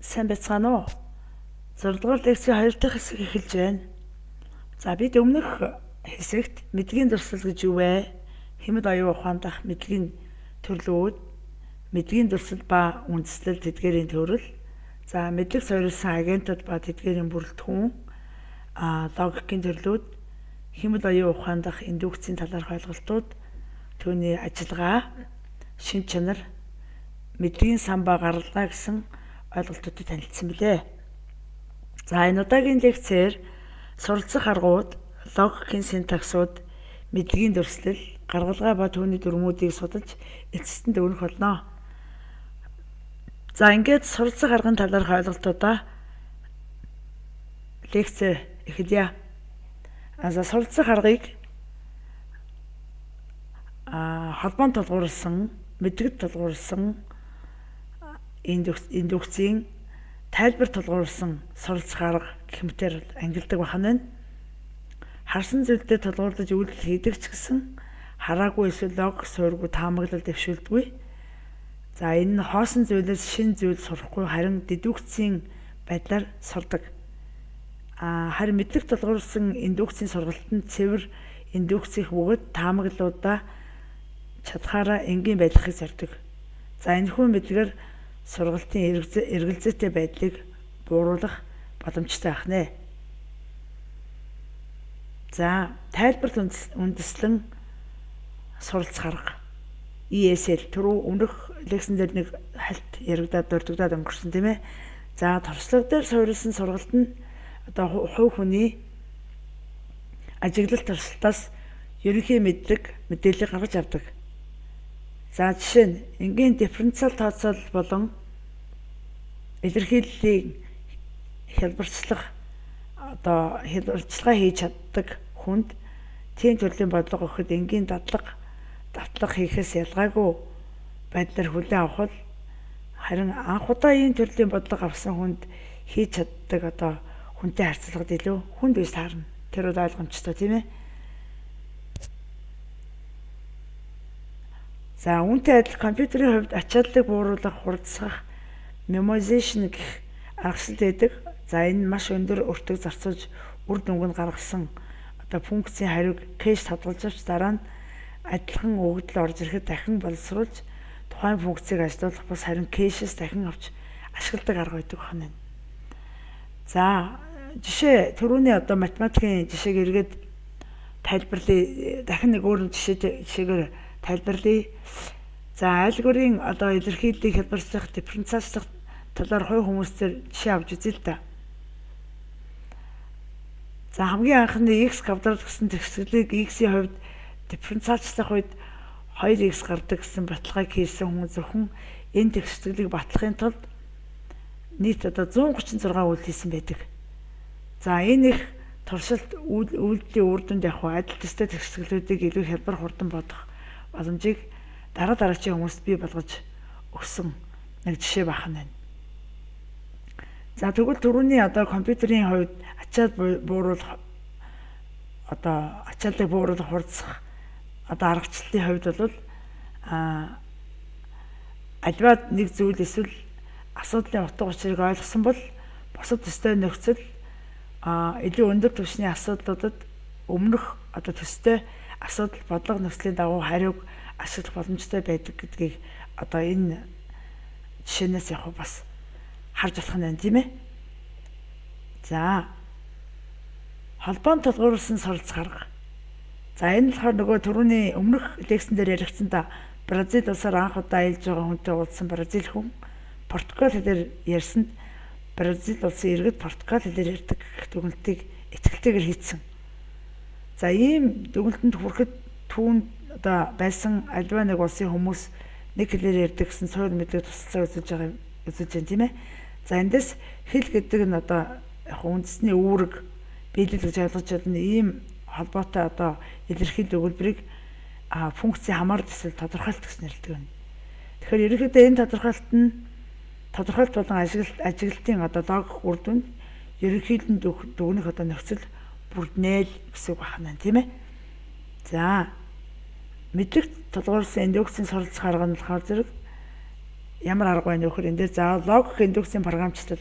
Сайн байцгаана уу? 6 дугаар лекцийн 2 дахь хэсэг эхэлж байна. За бид өмнөх хэсэгт мэдлэгийн дурсал гэж юу вэ? Хэмэд оюун ухаанд дах мэдлэгийн төрлүүд, мэдлэгийн дурсал ба үндэслэл тэдгээрийн төрөл, за мэдлэг сойрлсон агентууд ба тэдгээрийн бүрэлдэхүүн, логикийн төрлүүд, хэмэд оюун ухаанд дах индукцийн талаарх ойлголтууд, түүний ажиллагаа, шин чанар, мэдлэгийн сан ба гаргалгаа гэсэн ойлголтуудыг танилцсан билээ. За энэ удаагийн лекцээр суралцах аргууд, логикийн синтаксууд, мэдлэгийн дүрслэл, гаргалгаа ба түүний дүрмүүдийг судалж эцэстэн өгөх болно. За ингээд суралцах аргын талаарх ойлголтуудаа лекц эхэлье. За суралцах аргыг холбоон тулгуурласан, мэдрэгт тулгуурласан индукцийн тайлбар тулгуурласан суралцах арга гэх мэтээр ангилдаг бахна. Харсан зүйлдээ тулгуурлаж үйлдэл хийдэг ч гэсэн хараагүй эсвэл логик суурьгүй таамаглал дэвшүүлдэггүй. За энэ нь хоосон зүйлээс шин зүйл сурахгүй харин дедукцийн байдлаар сурдаг. Харин мэдлэг тулгуурласан индукцийн сургалтанд цэвэр индукцийн бөгөөд таамаглалуудаа чадхаараа энгийн байдлахыг зорддог. За энэхүү мэдлэгээр сургалтын эргэлзээтэй байдлыг бууруулах боломжтой байна. За тайлбарт үндэслэн суралцах арга ESL түрүү өмнөх лекцэн дээр нэг хальт дурддагдаад өнгөрсөн тийм ээ. За туршлага дээр суурилсан сургалт нь одоо хувь хүний ажиглалт туршилтаас ерөнхий мэдээлэл гаргаж авдаг. За жишээ нь энгийн дифференциал тооцоолол болон илэрхийллийн хялбарчлага хийж чаддаг хүнд тийм төрлийн бодлого өгөхөд энгийн дадлага хийхээс ялгаагүй байдлаар хүлээн авах харин анх удаа ийм төрлийн бодлого авсан хүнд хийж чаддаг хүнтэй харьцуулахад илүү хүнд биш таарна. Тэр бол ойлгомжтой тийм ээ. За үүнтэй адил компьютерийн хувьд ачааллыг бууруулах, хурдсах, memoization гэх аргачлал байдаг. За энэ маш өндөр өртөг зарцуулж үр дүнг нь гаргасан функцийн хариуг кэш хадгалж авч дараа нь адилхан өгөгдөл орж ирэхэд дахин боловсруулж тухайн функцийг ажилуулах бас харин кэшээс дахин авч ашигладаг арга байдаг байна. За жишээ түрүүний математикийн жишээг эргээд тайлбарлая. Дахин нэг өөр жишээгээр тайлбарлая. За айлгорын илэрхийллийг хялбарчлах, дифференциалчлах талаар хувь хүмүүстээр жишээ авч үзье л да. За хамгийн анхны x квадрат гэсэн тэгшгэлийг x-ийн хувьд дифференциалчлах үед 2x гардаг гэсэн баталгааг хийсэн хүн зөвхөн энэ тэгшгэлийг батлахын тулд нийт 136 үйлдэл хийсэн байдаг. За энэ их туршилт үйлдэлийн үр дүнд адил төстэй тэгшгэлүүдийг илүү хялбар хурдан бодох боломжийг дараагийн хүмүүст бий болгож өгсөн нэг жишээ байна. За тэгвэл түрүүний компьютерийн хувьд ачааллыг бууруулах хурдсах аргачлалын хувьд бол альва нэг зүйл эсвэл асуудлын утга учирыг ойлгосон бол бусад төстэй нөхцөл илүү өндөр түвшний асуудлуудад өмнөх төстэй асуудал бодлого нөхцөлийн дагуу хариуг ашиглах боломжтой байдаг гэдгийг энэ жишээнээс бас харж болох нь тийм ээ. За холбоон тулгуурласан суралцах арга. За энэ болохоор нөгөө түрүүний өмнөх лекцэн дээр яригдсан Бразил улсаар анх удаа аялж байгаа хүнтэй уулзсан Бразил хүн Португал хэлээр ярьсанд Бразил улсын иргэд Португал хэлээр ярьдаг дүгнэлтийг итгэлтэйгээр хийцэн. За ийм дүгнэлтэнд хүрэхэд түүнд байсан альва нэг улсын хүмүүс нэг хэлээр ярьдаг гэсэн суур мэдлэг тусалцаа үзүүлж байна тийм ээ. За эндээс хэл гэдэг нь үндэсний үүрэг биелэл гэж ойлгож байна. Ийм холбоотой илэрхийлэл өгүүлбэрийг функцийн хамаар төсөл тодорхойлт гэж нэрлэдэг байна. Тэгэхээр ерөнхийдөө энэ тодорхойлт болон ажиглалтын логик үр дүнд ерөнхийдөө дүгнэх нөхцөл бүрднээл гэсэн үг байна тийм ээ. За мэдлэгт тулгуурласан индукцийн суралцах арга нь болохоор зэрэг ямар арга байна вэ гэхээр энэ дээр за логик индукцийн програмчлал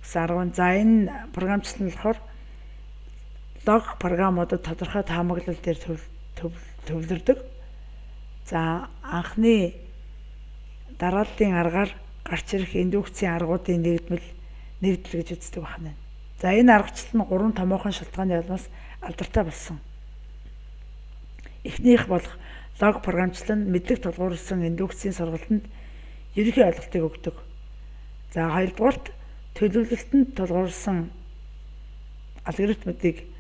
гэсэн арга байна. За энэ програмчлал нь болохоор логик програмуудад тодорхой таамаглал дээр төвлөрдөг. За анхны дарааллын аргаар гарч ирэх индукцийн аргуудын нэгдэл гэж үздэг байна. За энэ аргачлал нь 3 томоохон шалтгааны улмаас алдартай болсон. Эхнийх болох логик програмчлал нь мэдлэг тулгуурласан индукцийн сургалтанд ерөнхий ойлголтыг өгдөг. За хоёрдугаарт төлөвлөлтөнд тулгуурласан алгоритмуудыг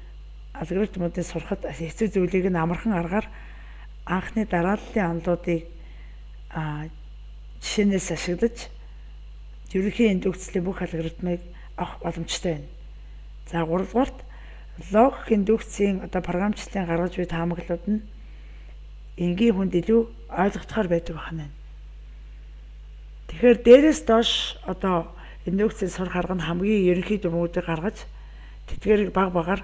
сурахад хэцүү зүйлийг нь амархан аргаар анхны дарааллын онолуудыг жишээнээс ашиглаж ерөнхий индукцийн бүх алгоритмыг авах боломжтой байна. За гуравдугаарт логик индукцийн програмчлалын гаргаж буй таамаглалууд нь энгийн хүнд илүү ойлгогдохоор байдаг байна. Тэгэхээр дээрээс доош индукцийн сурах арга нь хамгийн ерөнхий дүрмүүдийг гаргаж тэдгээрийг баг багаар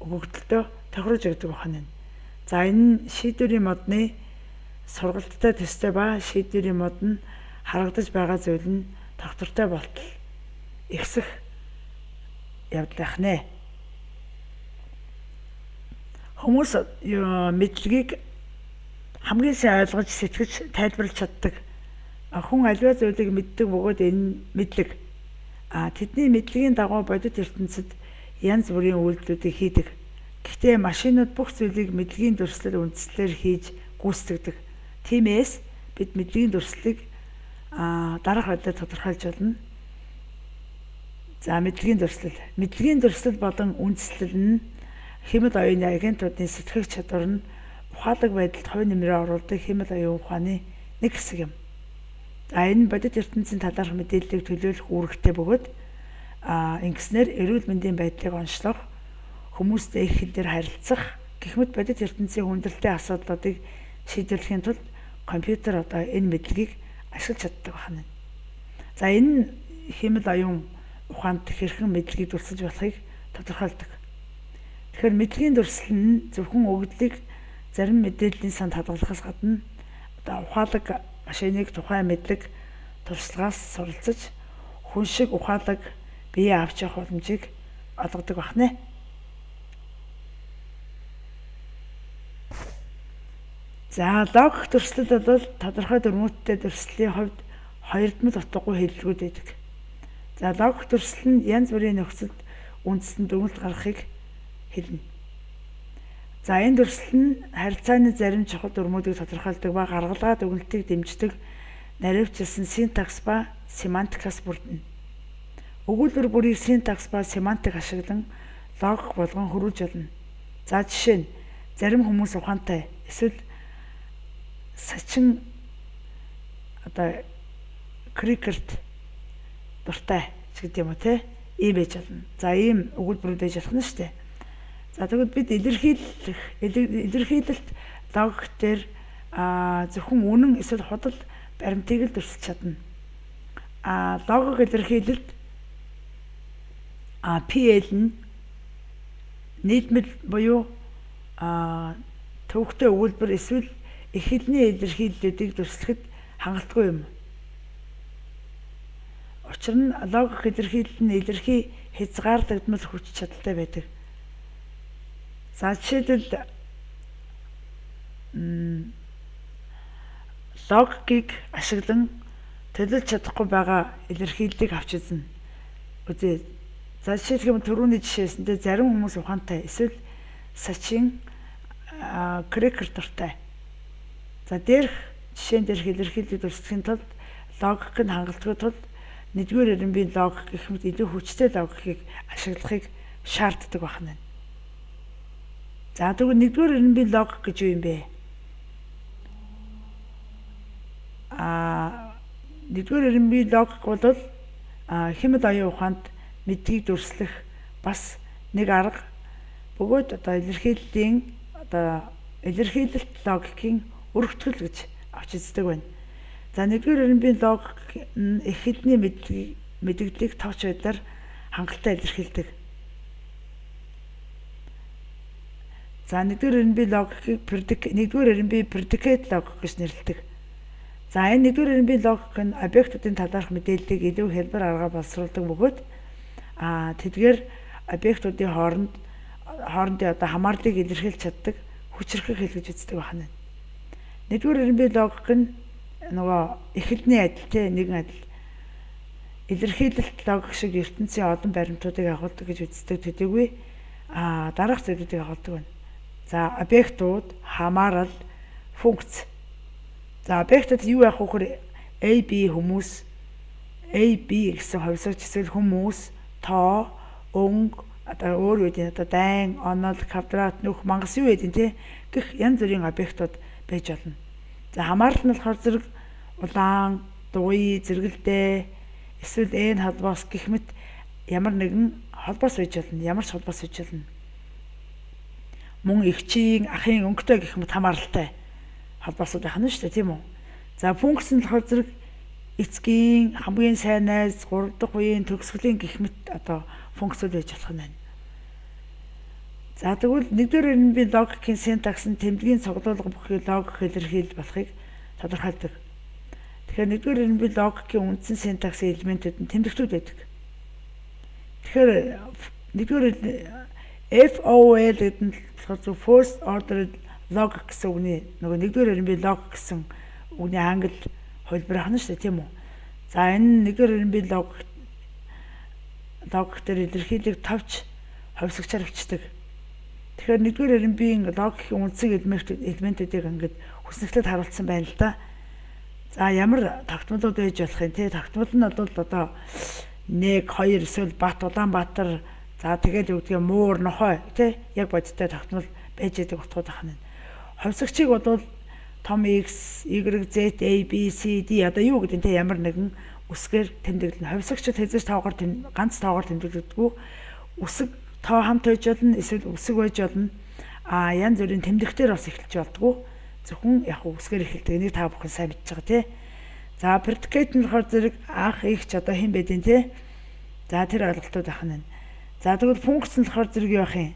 өгөгдөлтөд тохируулж өгдөг байна. За энэ шийдвэрийн модны сургалттай төстэй ба шийдвэрийн мод нь харагдаж байгаа зүйл нь доктортой болтол ихсэх явдал байна. Хүмүүс мэдлэгийг хамгийн сайн ойлгож сэтгэж тайлбарлаж чаддаг. Хүн аливаа зүйлийг мэддэг бөгөөд энэ мэдлэг тэдний мэдлэгийн дагуу бодит ертөнцид янз бүрийн үйлдэлүүдийг хийдэг. Гэхдээ машинууд бүх зүйлийг мэдлэгийн дүрслэл үндслээр хийж гүйцэтгэдэг. Тиймээс бид мэдлэгийн дүрслэлийг дараах байдлаар тодорхойлж болно. За мэдлэгийн дүрслэл болон үндслэл нь хэмэл оюуны агентуудын сэтгэх чадвар нь ухаалаг байдалд хувь нэмрээ оруулдаг хэмэл оюун ухааны нэг хэсэг юм. За энэ бодит ертөнцийн талаарх мэдээллийг төлөөлөх үүрэгтэй бөгөөд ингэснээр эрүүл мэндийн байдлыг онцлох, хүмүүстэй их хэл дээр харилцах, гэх мэт бодит ертөнцийн хүндрэлтэй асуудлуудыг шийдвэрлэхийн тулд компьютер энэ мэдлэгийг ашиглаж чаддаг байна. За энэ хэмэл оюун ухаанд хэрхэн мэдлэгийг дүрсэж болохыг тодорхойлдог. Тэгэхээр мэдлэгийн дүрслэл нь зөвхөн өгөгдлийг зарим мэдээллийн санд хадгалахаас гадна ухаалаг машиныг тухайн мэдлэг туршлагаас суралцаж хүн шиг ухаалаг бие авч явах боломжийг олгодог байна. За логик дүрслэл бол тодорхой дүрмүүдтэй дүрслэлийн хувьд хоёрдмол утгагүй хэллэгүүд байдаг. За логик дүрслэл нь янз бүрийн нөхцөлд үндсэн дүгнэлт гаргахыг хэлнэ. За энэ дүрслэл нь харилцааны зарим чухал дүрмүүдийг тодорхойлдог ба гаргалгаа дүгнэлтийг дэмждэг наривчилсан синтакс ба семантикаас бүрдэнэ. Өгүүлбэр бүрийг синтакс ба семантик ашиглан логик болгон хөрвүүлж болно. За жишээ нь зарим хүмүүс ухаантай эсвэл сачин крикерт дуртай ч гэдэг юм уу те ийм байж болно. За ийм өгүүлбэрүүд байж болох нь шүү дээ. За тэгвэл бид илэрхийлэлт логик дээр зөвхөн үнэн эсвэл худал баримтыг л дүрсэлж чадна. Логик илэрхийлэлд PL нь нийтмэл буюу төвөгтэй өгүүлбэр эсвэл их хэлний илэрхийллүүдийг дүрслэхэд хангалтгүй юм. Учир нь логик илэрхийлэл нь илэрхий хязгаарлагдмал хүч чадалтай байдаг. За жишээлбэл логикийг ашиглан төлөвлөж чадахгүй байгаа илэрхийллийг авч үзнэ. За жишээлх юм түрүүний жишээсэндээ зарим хүмүүс ухаантай эсвэл сачин крекер дуртай. За дээрх жишээн дээрх илэрхийллийг дүрслэхийн тулд логик нь хангалтгүй тулд нэгдүгээр эренбийн логик гэх мэт илүү хүчтэй логикийг ашиглахыг шаарддаг байна. За тэгвэл нэгдүгээр эренбийн логик гэж юу юм бэ? Нэгдүгээр эренбийн логик бол хэмэл оюун ухаанд мэдлэгийг дүрслэх бас нэг арга бөгөөд илэрхийлэлт логикийн өргөтгөл гэж авч үздэг байна. За нэгдүгээр эренбийн логик нь их хэлний мэдээллийг товч байдлаар хангалттай илэрхийлдэг. За нэгдүгээр эренбийн логикийг нэгдүгээр эренбийн predicate логик гэж нэрлэдэг. За энэ нэгдүгээр эренбийн логик нь объектуудын талаарх мэдээллийг илүү хэлбэр аргаар боловсруулдаг бөгөөд тэдгээр объектуудын хоорондын одоо хамаарлыг илэрхийлж чаддаг хүчрхэг хэл гэж үздэг байна. Нэгдүгээр эренбийн логик нь нөгөө эхлэлний адил нэгэн адил илэрхийлэлт логик шиг ертөнцийн олон баримтуудыг агуулдаг гэж үздэг төдийгүй дараах зүйлүүдийг агуулдаг байна. За объектууд, хамаарал, функц. За объектууд юу яах вэ? A, B хүмүүс, A, B гэсэн хувьсгч эсвэл хүмүүс, тоо, өнгө, одоо өөр үеийн одоо дайн, онол, квадрат, нүх, мангас юу гэдэг те гэх янз бүрийн объектууд байж болно. За хамаарал нь болохоор зэрэг улаан, дугуй, зэрэгэлдээ эсвэл энэ холбоос гэх мэт ямар нэгэн холбоос байж болно. Ямар ч холбоос байж болно. Мөн эгчийн, ахын өнгөтэй гэх мэт хамааралтай холбоосууд байна шүү дээ, тийм үү? За функц нь болохоор зэрэг эцгийн, хамгийн сайн найз, 3 дахь үеийн төгсгөлийн гэх мэт одоо функцуд байж болох нь байна. За тэгвэл нэгдүгээр эренбийн логикийн синтакс нь тэмдгийн цуглуулга бүхий логик илэрхийлж болохыг тодорхойлдог. Тэгэхээр нэгдүгээр эренбийн логикийн үндсэн синтаксийн элементүүд нь тэмдэгтүүд байдаг. Тэгэхээр нэгдүгээр FOL гэдэг нь болохоор first order logic гэсэн үгний нөгөө нэгдүгээр эренбийн логик гэсэн үгний англи хувилбар ахна шүү дээ, тийм үү? За энэ нэгдүгээр эренбийн логик дээр илэрхийлэг товч хувьсгчаар бичдэг. Тэгэхээр нэгдүгээр эренбийн логикийн үндсэн элементүүдийг ингээд хүснэгтэд харуулсан байна л да. За ямар тогтмолууд байж болох юм те? Тогтмол нь бол одоо 1, 2 эсвэл Бат, Улаанбаатар, за тэгээд юу гэдгийг муур, нохой те яг бодиттой тогтмол байж байгаа утгууд ахна. Хувьсгчийг бол том X, Y, Z, A, B, C, D одоо юу гэдэг те ямар нэгэн үсгээр тэмдэглэнэ. Хувьсгчид хэзээ ганц тоогоор тэмдэглэгдэггүй. Үсэг тоо хамт байж болно, эсвэл үсэг байж болно. Янз бүрийн тэмдэгтээр бас эхэлж болдгоо. Зөвхөн яг үсгээр эхэлдэг. Энийг та бүхэн сайн мэдж байгаа тий. За predicate нь болохоор зэрэг ах их ч одоо хэн байдیں۔ Тий. За тэр ойлголтууд байх нь. За тэгвэл функц нь болохоор зэрэг юу ах юм?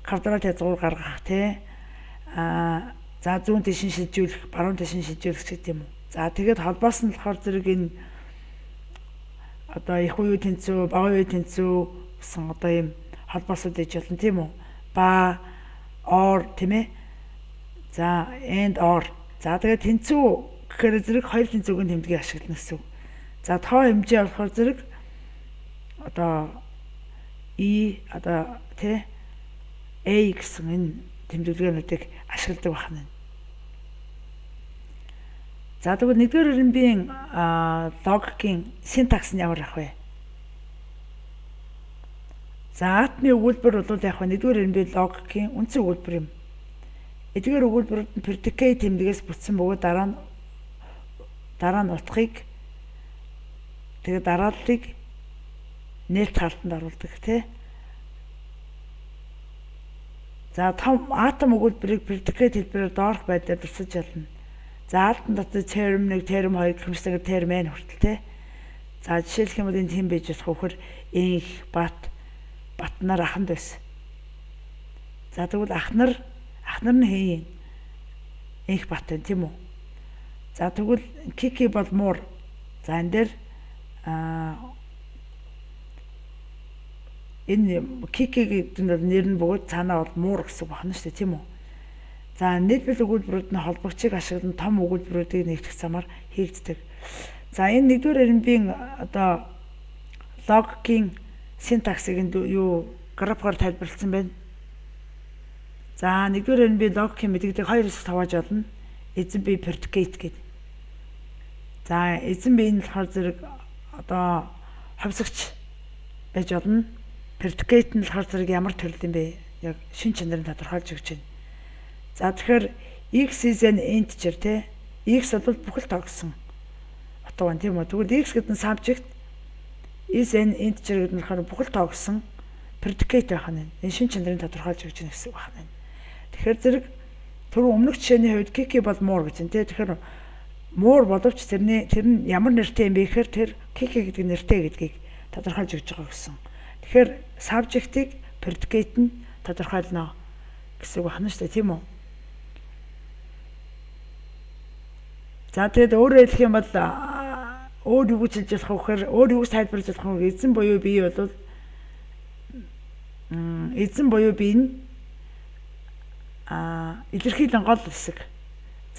Квадрат язгуур гаргах тий. За зүүн тишин шилжүүлэх, баруун тишин шилжүүлэх гэдэг юм уу. За тэгээд холбоос нь болохоор зэрэг энэ одоо их үеийн тэнцүү, бага үеийн тэнцүү гэсэн одоо ийм холбоосууд ээж болно тийм үү? Ба or тийм ээ. За and or. За тэгээд тэнцүү гэхээр зэрэг хоёр тэнцүүгийн тэмдгийг ашиглана гэсэн үг. За тоо хэмжээ болохоор зэрэг одоо E одоо тий A гэсэн энэ тэмдэглэгээнүүдийг ашигладаг байна. За тэгвэл нэгдүгээр эренбийн логикийн синтакс нь ямар ах вэ? За атомын өгүүлбэр бол яг нэгдүгээр эренбийн логикийн үндсэн өгүүлбэр юм. Эдгээр өгүүлбэрүүд нь predicate тэмдгээс бүтсэн бөгөөд дараа нь утгыг тэгээд дарааллыг нээлт хаалтанд оруулдаг тий. За том атом өгүүлбэрийг predicate хэлбэрээр доорх байдлаар дурсаж ялна. За алтан дотор term 1, term 2 гэх мэт term n хүртэл тий. За жишээлх юм бол энэ тийм байж болох вөхөр инх, батнаар аханд байсан. За тэгвэл ахнар нь хэн юм? Инх бат байна тийм үү? За тэгвэл кики бол муур. За энэ дээр энэ кики гэдэг нь нэр нь бөгөөд цаанаа бол муур гэсэн байна шүү дээ тийм үү? За нийлбэл өгүүлбэрүүд нь холбогчийг ашиглан том өгүүлбэрүүдийг нэгтгэх замаар хийгддэг. За энэ нэгдүгээр эренбийн одоо логикийн синтаксыг юу графикаар тайлбарласан байна. За нэгдүгээр эренбийн логикийн мэдээллийг хоёр хэсэгт хувааж олно. Эзэн бие predicate гэдэг. За эзэн бие нь болохоор зэрэг одоо хувьсгч байж болно. Predicate нь болохоор зэрэг ямар төрөл юм бэ? Яг шин чанарыг тодорхойлж өгч байна. За тэгэхээр x is an integer тий. X бол бүхэл тоо гэсэн утга байна тийм үү? Тэгвэл x гэдэг нь subject is an integer гэдэг нь болохоор бүхэл тоо гэсэн predicate байх нь. Энэ шин чанарыг тодорхойлж өгч байна гэсэн үг байна. Тэгэхээр зэрэг түрүү өмнөх жишээний хувьд kiki бол муур гэж байна тий. Тэгэхээр муур боловч тэр нь ямар нэртэй юм бэ гэхээр тэр kiki гэдэг нэртэй гэдгийг тодорхойлж өгч байгаа гэсэн. Тэгэхээр subject-ийг predicate нь тодорхойлно гэсэн үг байна шүү дээ тийм үү? За тэгээд өөрөөр хэлэх юм бол өөр юу гэж хэлж болох вэ гэхээр өөр юу гэж тайлбарлаж болох вэ? Эзэн буюу бие бол эзэн буюу бие нь илэрхийлэн гол хэсэг.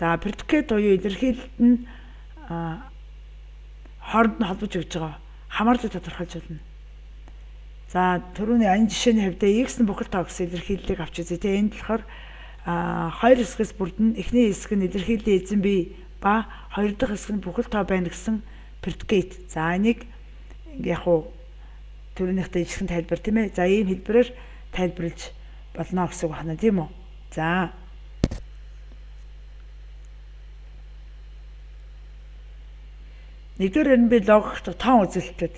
За предикат буюу илэрхийлэлт нь хооронд нь холбож өгж байгаа хамаарлыг тодорхойлж байна. За түрүүний энэ жишээний хувьд x нь бүхэл тоо гэсэн илэрхийллийг авч үзье. Тэгээ энд болохоор хоёр хэсгээс бүрдэн эхний хэсэг нь илэрхийллийн эзэн бие ба хоёр дахь хэсэг нь бүхэл тоо байна гэсэн предикат. За энийг яг уу түрүүнийхтэй ижилхэн тайлбар тийм ээ. За ийм хэлбэрээр тайлбарлаж болно гэсэн үг байна тийм үү? За нэгдүгээр нь би логикт тоон үзүүлэлтэд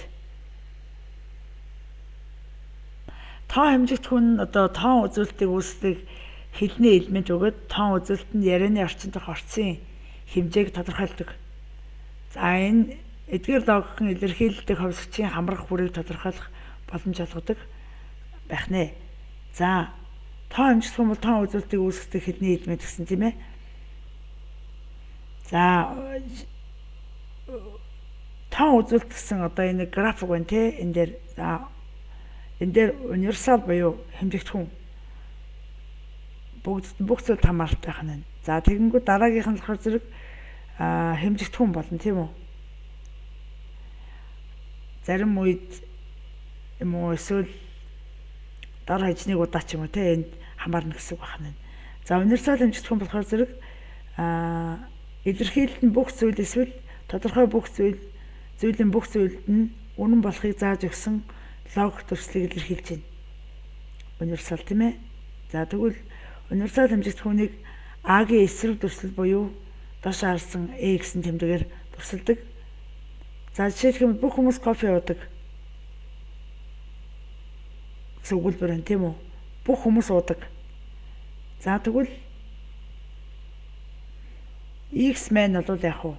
тоон хэмжигдэхүүн одоо тоон үзүүлэлтийг үүсдэг хэлний элемент өгöd тоон үзүүлэлт нь ярианы орчин дэх орцын хэмжээг тодорхойлдог. За энэ эдгээр логикын илэрхийлэлтийг ховсгчийн хамрах бүрийг тодорхойлох боломж олгодог байх нэ. За тоон хэмжигдэхүүн бол тоон үзүүлэлтийг үүсгэх хэлний элемент гэсэн тийм ээ. За тоон үзүүлэлт гэсэн одоо энэ график байна те энэ дээр энэ дээр универсал буюу хэмжигдэхүүн бүх зүйл хамааралтай байх нь. За тэгэнгүүт дараагийнх нь болохоор зэрэг хэмжигдэхүүн болно тийм үү? Зарим үед юм уу эсвэл дор хажныг удаа ч юм уу те энд хамаарна гэсэн үг байна. За универсал хэмжигдэхүүн болохоор зэрэг илэрхийлэлт нь бүх зүйл эсвэл тодорхой бүх зүйлийн бүх зүйлд нь үнэн болохыг зааж өгсөн логик төрслийг илэрхийлж байна. Универсал тийм ээ. За тэгвэл универсал хэмжигдэхүүнийг А-гийн эсрэг төрсөл буюу доош харсан A гэсэн тэмдгээр төрсөлдөг. За жишээлх юм бүх хүмүүс кофе уудаг гэсэн өгүүлбэр байна тийм үү? Бүх хүмүүс уудаг. За тэгвэл X man бол яг уу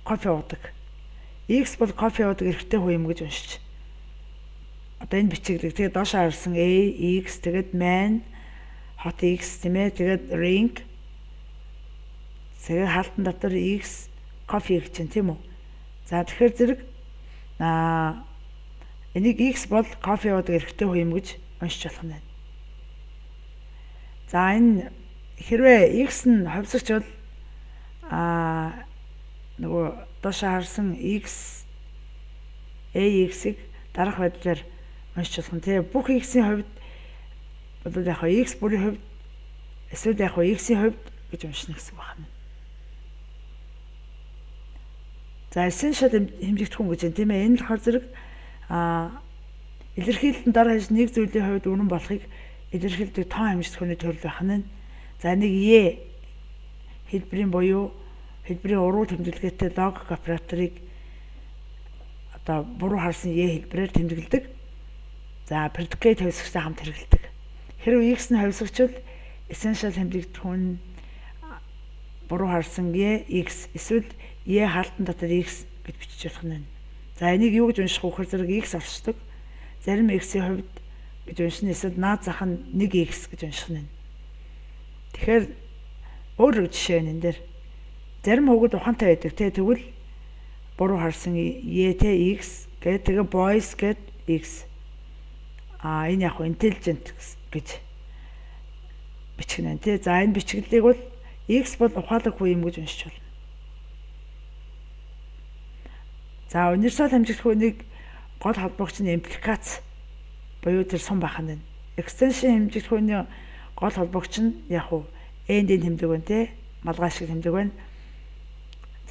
кофе уудаг. X бол кофе уудаг эрэгтэй хүн юм гэж уншиж. Одоо энэ бичиглэг тэгээд доош харсан A, X тэгээд man, hot X тийм ээ тэгээд ring зэрэг хаалтан дотор X кофе гэж байна тийм үү? За тэгэхээр зэрэг энийг X бол кофе уудаг эрэгтэй хүн юм гэж уншиж болох нь байна. За энэ хэрвээ X нь ховсогч бол нөгөө доош харсан X AX-ийг дараах байдлаар уншиж болох нь тийм бүх X-ийн хувьд бол яг X бүрийн хувьд эсвэл яг X-ийн хувьд гэж уншина гэсэн үг байна. За essential хэмжигдэхүүн гэж байна тийм ээ. Энэ л хор зэрэг илэрхийлэлтэн дор хаяж нэг зүйлийн хувьд үнэн болохыг илэрхийлдэг тоон хэмжигдэхүүний төрөл байх нь. За нэг E хэлбэрийн буюу хэлбэрийн уруу тэмдэглэгээтэй логик операторыг одоо буруу харсан E хэлбэрээр тэмдэглэдэг. За predicate хавьсагчтай хамт хэрэглэдэг. Хэрвээ X нь хавьсагчвал essential хэмжигдэхүүн буруу харсан E X эсвэл E хаалтан дотор X гэж бичиж болох нь. За энийг юу гэж унших вэ гэхээр зэрэг X олчдог. Зарим X-ийн хувьд гэж уншина эсвэл наад зах нь 1X гэж унших нь. Тэгэхээр өөр жишээ нь энэ дээр зарим хүүхэд ухаантай байдаг те тэгвэл буруу харсан E те X гэдэг тэгээ boys гэд X энэ яг intelligent гэж бичих нь те. За энэ бичгэлийг бол X бол ухаалаг хүн юм гэж уншиж болно. За универсал хэмжигдэхүүнийг гол холбогч нь импликац буюу тэр сум байх нь. Extension хэмжигдэхүүний гол холбогч нь яг уу end-ийн тэмдэг байна те. Малгай шиг тэмдэг байна.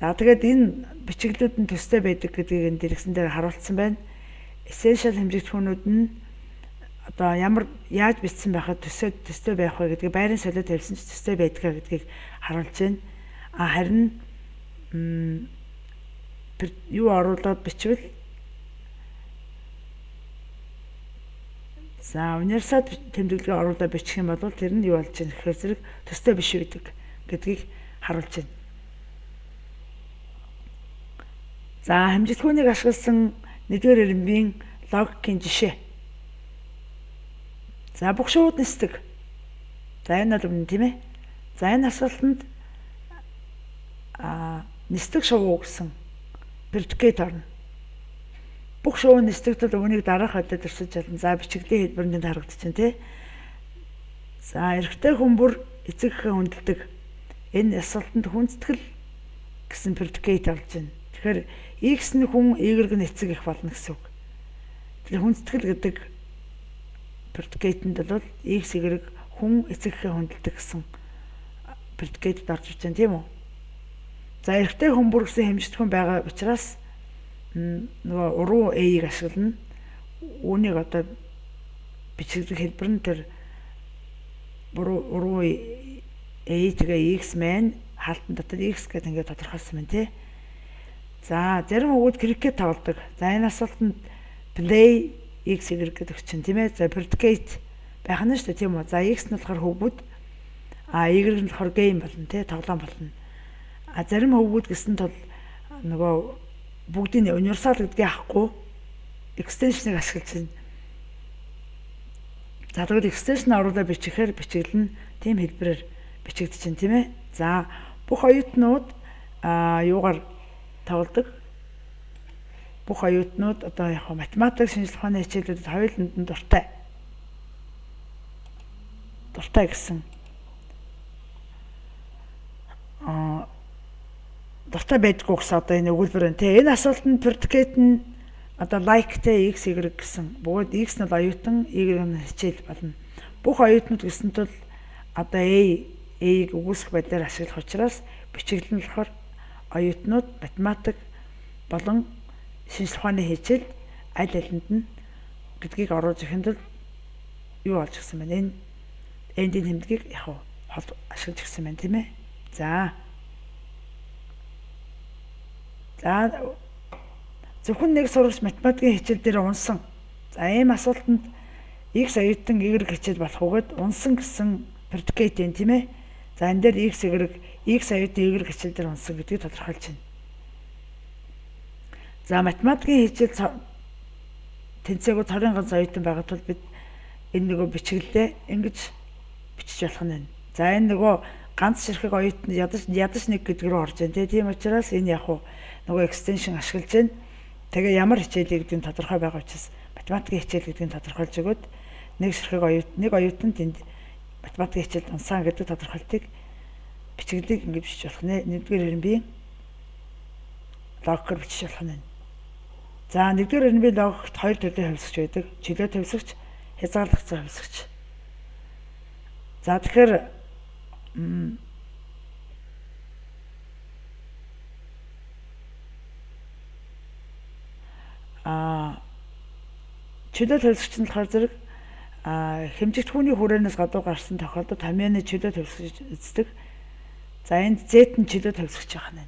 За тэгээд энэ бичиглүүд нь төстэй байдаг гэдгийг энэ дэрэгсэн дээр харуулсан байна. Essential хэмжигдэхүүнүүд нь одоо яаж бичсэн байхад төстэй байх вэ гэдгийг байрын солиод тавьсан ч төстэй байдгаа гэдгийг харуулж байна. Харин юу оруулаад бичвэл за универсал тэмдэглэгээ оруулаад бичих юм бол тэр нь юу болж байгаа гэхээр зэрэг төстэй биш байдаг гэдгийг харуулж байна. За хэмжигдэхүүнийг ашигласан нэгдүгээр ирмийн логикийн жишээ. За бүх шууд нисдэг. За энэ бол үнэн тийм ээ. За энэ асуултанд нисдэг шувуу гэсэн предикат орно. Бүх шувуу нисдэгтэл үүнийг дараах өдөрт өрсөж чадна. За бичигдлийн хэлбэрэнд харагдчихэв тий. За эрэгтэй хүн бүр эцэг эхээ хүндэлдэг. Энэ асуултанд хүндэтгэл гэсэн предикат орж байна. Тэгэхээр X нь хүн, Y нь эцэг эх болно гэсэн үг. Тэгэхээр хүндэтгэл гэдэг предикатэнд бол X, Y хүн эцэг эхээ хүндэлдэг гэсэн предикатэд орж ирж байна тийм үү? За эрэгтэй хүн бүр гэсэн хэмжигдэхүүн байгаа учраас нөгөө уруу A-ийг ашиглана. Үүнийг одоо бичигдэх хэлбэр нь тэр уруу A тэгээ X маань хаалтан дотор X гэдэг ингээд тодорхойлсон байна тий. За зарим хүүгүүд крикет тоглодог. За энэ асуултанд play X, Y гэдэг чинь тийм ээ. За predicate байх нь шүү дээ тийм үү. За X нь болохоор хүүгүүд Y нь болохоор game болно тий, тоглоом болно. Зарим хүүгүүд гэсэнд бол нөгөө бүгдийн универсал гэдгийг авахгүй extension-ыг ашиглаж байна. За тэгвэл extension оруулаад бичихээр бичиглэн тийм хэлбэрээр бичигдэж байна тийм ээ. За бүх оюутнууд юугаар тоглодог? Бүх оюутнууд одоо яг математик, шинжлэх ухааны хичээлүүдэд хоёуланд нь дуртай. Дуртай гэсэн дуртай байдгүй гэсэн одоо энэ өгүүлбэр байна те. Энэ асуултанд predicate нь одоо like-тэй X, Y гэсэн. Бөгөөд X нь оюутан, Y нь хичээл болно. Бүх оюутнууд гэсэнд бол одоо A-ийг өгүүлсэх байдлаар ашиглах учраас бичиглэн болохоор оюутнууд математик болон шинжлэх ухааны хичээл аль алинд нь гэдгийг оруулж ихэнд л юу болж гисэн байна. Энэ эндийн тэмдгийг яг ашиглаж гисэн байна тийм ээ. За зөвхөн нэг сурагч математикийн хичээл дээр унсан. За ийм асуултанд X оюутан Y хичээл болох үгээд унсан гэсэн predicate юм тийм ээ. За энэ дээр X оюутан Y хичээл дээр унсан гэдгийг тодорхойлж байна. За математикийн хичээл тэнцээгөө 20 ганц оюутан байгаа тул бид энэ нөгөө бичиглэлээ ингэж бичиж болох нь байна. За энэ нөгөө ганц ширхэг оюутан ядаж нэг гэдэг рүү орж байна тийм учраас энэ яг нөгөө extension ашиглаж байна. Тэгээ ямар хичээл гэдгийг тодорхой байгаа учраас математикийн хичээл гэдгийг тодорхойлж өгөөд нэг ширхэг оюутан тэнд математикийн хичээлд унсан гэдэг тодорхойлтыг бичиглэлийг ингэж бичиж болох нэ. Нэгдүгээр хэрнбийн логикоор бичиж болох нь. За нэгдүгээр хэрнбийн логикт хоёр төрлийн хувьсгч байдаг. Чөлөө хувьсгч, хязгаарлагдсан хувьсгч. За тэгэхээр чөлөө хувьсгч нь болохоор зэрэг хэмжигт хүний хүрээнээс гадуур гарсан тохиолдолд хамяаны чөлөө хувьсгч эздэг. За энд Z нь чөлөө хувьсгч байна.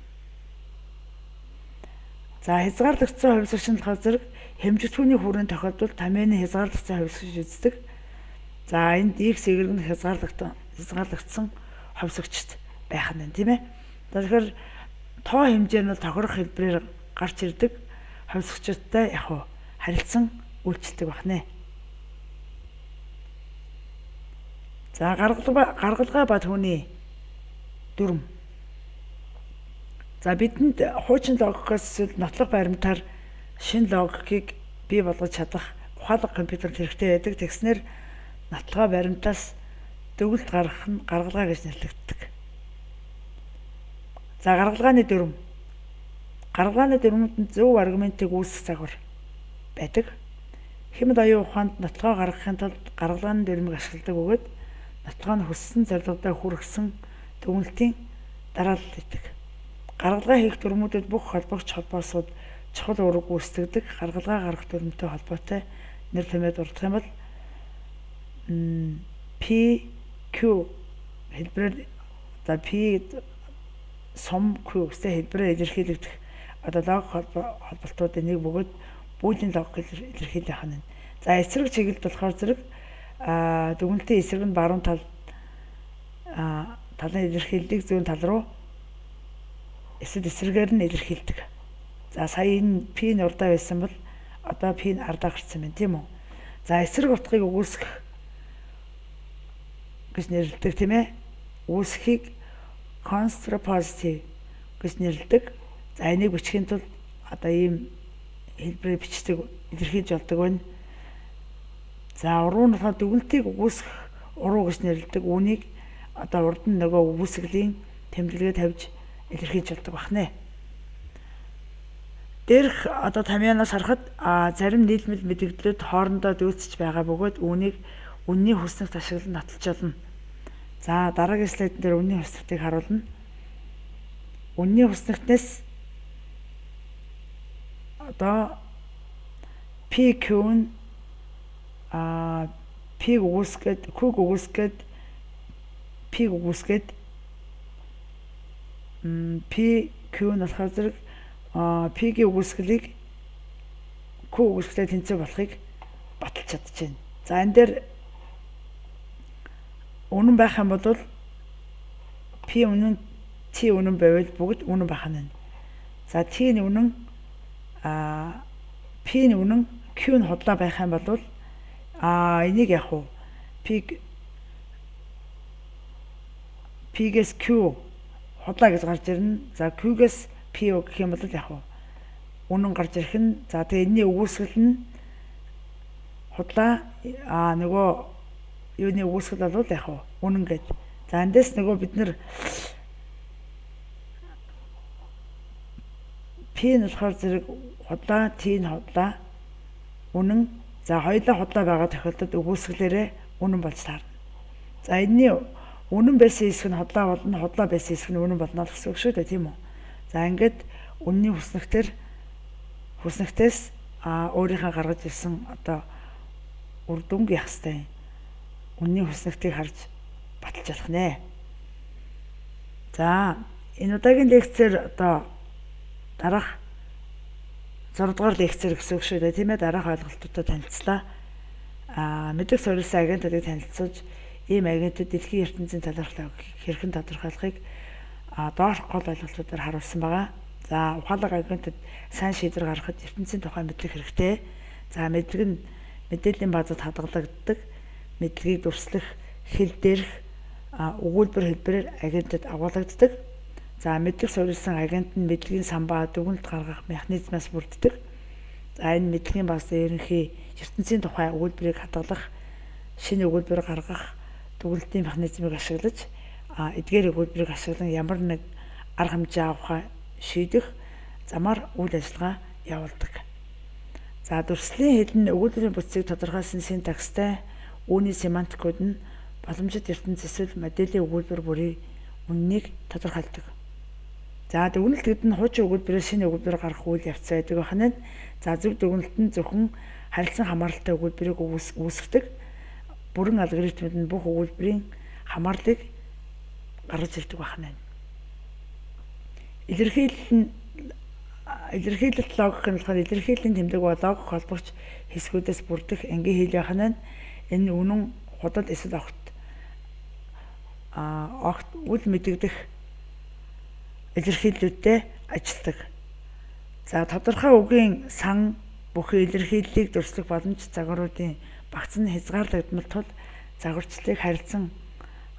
За хязгаарлагдсан хувьсгч нь болохоор зэрэг хэмжигт хүний хүрээнд тохиолдолд хамяаны хязгаарлагдсан хувьсгч эздэг. За энд X, Y нь хязгаарлагдсан хувьсгчд байх нь тийм ээ. Тэгэхээр тоо хэмжээ нь тохирох хэлбэрээр гарч ирдэг хувьсгчдтай яг харилцан үйлчлдэг байна. За гаргалгаа ба түүний дүрм. За бидэнд хуучин логикоос эсвэл нотлох баримтаар шинэ логикийг бий болгож чадах ухаалаг компьютер хэрэгтэй байдаг. Тэгснээр нотлогоо баримтаас дүгнэлт гаргах нь гаргалгаа гэж нэрлэгддэг. За гаргалгааны дүрм. Гаргалгааны дүрмэнд зөв аргументыг үүсгэх загвар байдаг. Хэмд оюун ухаанд нотлогоо гаргахын тулд гаргалгааны дүрмийг ашигладаг бөгөөд нотлогоо нь хүссэн зорилгодоо хүргэсэн дүгнэлтийн дараалал гэдэг. Гаргалгаа хийх дүрмүүдэд бүх холбогч холбоосууд чухал үүрэг гүйцэтгэдэг. Гаргалгаа гаргах дүрмтэй холбоотой нэр томьёо дурдах юм бол PQ хэлбэрээр за P сум Q гэсэн хэлбэрээр илэрхийлэгдэх одоо логик холболтуудын нэг бөгөөд бүүлийн логик илэрхийлэх нь. За эсрэг чиглэлд болохоор зэрэг дүгнэлтийн эсрэг нь баруун талын илэрхийлэлийг зүүн тал руу эсвэл эсрэгээр нь илэрхийлдэг. За сая энэ P нь урдаа байсан бол одоо P нь ардаа гарсан байна тийм үү? За эсрэг утгыг өгүүлсэх гэж нэрлэдэг тийм ээ. Үүсхийг contrapositive гэж нэрлэдэг. За энийг бичихийн тулд одоо ийм хэлбэрээр бичдэг илэрхийлж болдог байна. За уруу нь болохоор дүгнэлтийг өгүүлсэх уруу гэж нэрлэдэг. Үүнийг одоо урд нь нөгөө өгүүлсгэлийн тэмдэглэгээ тавьж илэрхийлж болдог бахнэ. Дээрх одоо тамианаас харахад зарим нийлмэл мэдээлэлд хоорондоо дүүцэж байгаа бөгөөд үүнийг үнний хүснэгт ашиглан нотолж болно. За дараагийн слайд дээр үнний хүснэгтийг харуулна. Үнний хүснэгтнээс одоо PQ нь P-г өгүүлсгээд Q-г өгүүлсгээд P-г өгүүлсгээд PQ нь болохоор зэрэг P-гийн өгүүлсгэлийг Q өгүүлсгэлээ тэнцээ болохыг баталж чадчихэв. За энэ дээр үнэн байх юм бол P үнэн T үнэн байвал бүгд үнэн байх нь. За T нь үнэн P нь үнэн Q нь худлаа байх юм бол энийг яг уу P-гээс Q худлаа гэж гарч ирнэ. За Q-гээс P гэх юм бол яг уу үнэн гарч ирэх нь. За тэгээ энэний өгүүлсгэл нь худлаа нөгөө юуны өгүүлсгэл бол яг уу үнэн гээд. За эндээс нөгөө бид нар P нь болохоор зэрэг худлаа, T нь худлаа, үнэн. За хоёулаа худлаа байгаа тохиолдолд өгүүлсгэлээрээ үнэн болж таарна. За энэний үнэн байсан хэсэг нь худлаа болно, худлаа байсан хэсэг нь үнэн болно гэсэн үг шүү дээ, тийм үү? За ингээд үнний хүснэгтээс өөрийнхөө гаргаж ирсэн одоо үр дүнг яах ёстой. Үнний хүснэгтийг харж баталж болох нэ. За энэ удаагийн лекцээр одоо дараах 6 дугаар лекцээр гэсэн үг шүү дээ, тийм ээ? Дараах ойлголтуудаа танилцлаа. Мэдлэг суурилсан агентуудыг танилцуулж, ийм агентууд дэлхийн ертөнцийн талаарх хэрхэн тодорхойлохыг доорх гол ойлголтуудаар харуулсан байгаа. За ухаалаг агентууд сайн шийдвэр гаргахад ертөнцийн тухай мэдлэг хэрэгтэй. За мэдлэг нь мэдээллийн базад хадгалагддаг. Мэдлэгийг дүрслэх, хэл дээрх өгүүлбэр хэлбэрээр агентууд агуулгаддаг. За мэдлэг суурилсан агент нь мэдлэгийн самбаа дүгнэлт гаргах механизмаас бүрддэг. За энэ мэдлэгийн базад ерөнхий ертөнцийн тухай өгүүлбэрийг хадгалах, шинэ өгүүлбэр гаргах дүгнэлтийн механизмыг ашиглаж эдгээр өгүүлбэрийг ашиглан ямар нэг арга хэмжээ авахаа шийдэх замаар үйл ажиллагаа явуулдаг. За дүрслийн хэл нь өгүүлбэрийн бүтцийг тодорхойлсон синтакстай, үүний семантикууд нь боломжит ертөнц эсвэл моделийн өгүүлбэр бүрийн үннийг тодорхойлдог. За дүгнэлт гэдэг нь хуучин өгүүлбэрээр шинэ өгүүлбэр гаргах үйл явц байдаг байна. За зөв дүгнэлт нь зөвхөн харилцан хамааралтай өгүүлбэрийг үүсгэдэг. Бүрэн алгоритмд нь бүх өгүүлбэрийн хамаарлыг гаргаж ирдэг байна. Илэрхийлэлт логик нь болохоор илэрхийллийн тэмдэг ба логик холбогч хэсгүүдээс бүрдэх энгийн хэл байна. Энэ үнэн, худал эсвэл огт үл мэдэгдэх илэрхийллүүдтэй ажилладаг. За тодорхой үгийн сан бүхэн илэрхийллийг дүрслэх боломж загваруудын багц нь хязгаарлагдмал тул загварчлалыг харилцан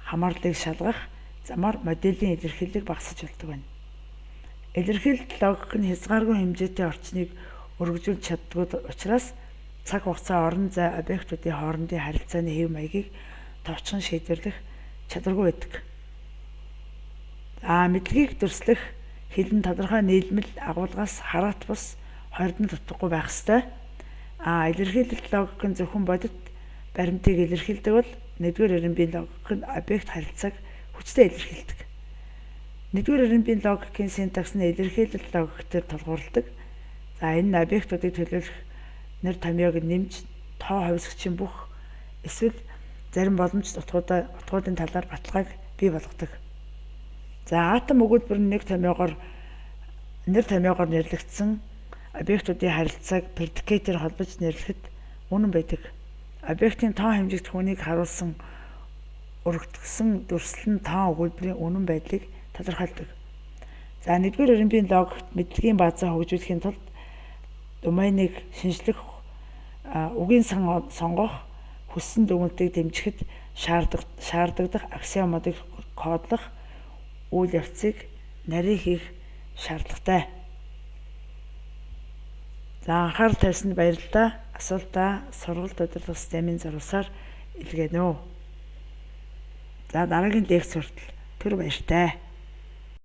хамаарлыг шалгах замаар моделийн илэрхийллийг багасгаж болдог байна. Илэрхийлэлт логик нь хязгааргүй хэмжээтэй орчныг өргөжүүлж чаддаг учраас цаг хугацаа, орон зай, объектуудын хоорондын харилцааны хэв маягийг товчхон шийдвэрлэх чадваргүй байдаг. Мэдлэгийг дүрслэх хэл нь тодорхой нийлмэл агуулгаас хараат бус хоригдно дутхгүй байх ёстой. Илэрхийлэлт логик нь зөвхөн бодит баримтыг илэрхийлдэг бол нэгдүгээр эренбийн логик нь объект харилцааг хүчтэй илэрхийлдэг. Нэгдүгээр эренбийн логикийн синтакс нь илэрхийлэлт логикээр тулгуурладаг. За энэ нь объектуудыг төлөөлөх нэр томьёог нэмж тоо хувьсгчийн бүх эсвэл зарим боломжит утгуудын талаар баталгааг бий болгодог. За атом өгүүлбэр нь нэр томьёогоор нэрлэгдсэн объектуудын харилцааг предикатээр холбож нэрлэхэд үнэн байдаг. Объектын тоо хэмжигдэх үнийг харуулсан өргөдсөн дүрслэл нь тоо өгүүлбэрийн үнэн байдлыг тодорхойлдог. За нэгдүгээр эренбийн логикт мэдлэгийн баазаа хөгжүүлэхийн тулд доменыг шинжлэх, үгийн сонгох, хүссэн дүгнэлтийг дэмжихэд шаардагдах аксиомуудыг кодлох үйл явцыг нарийн хийх шаардлагатай. За анхаарал тавьсанд баярлалаа. Асуултаа сургалт удирдах системийн зурвасаар илгээнэ үү. За дараагийн лекц хүртэл түр баяртай.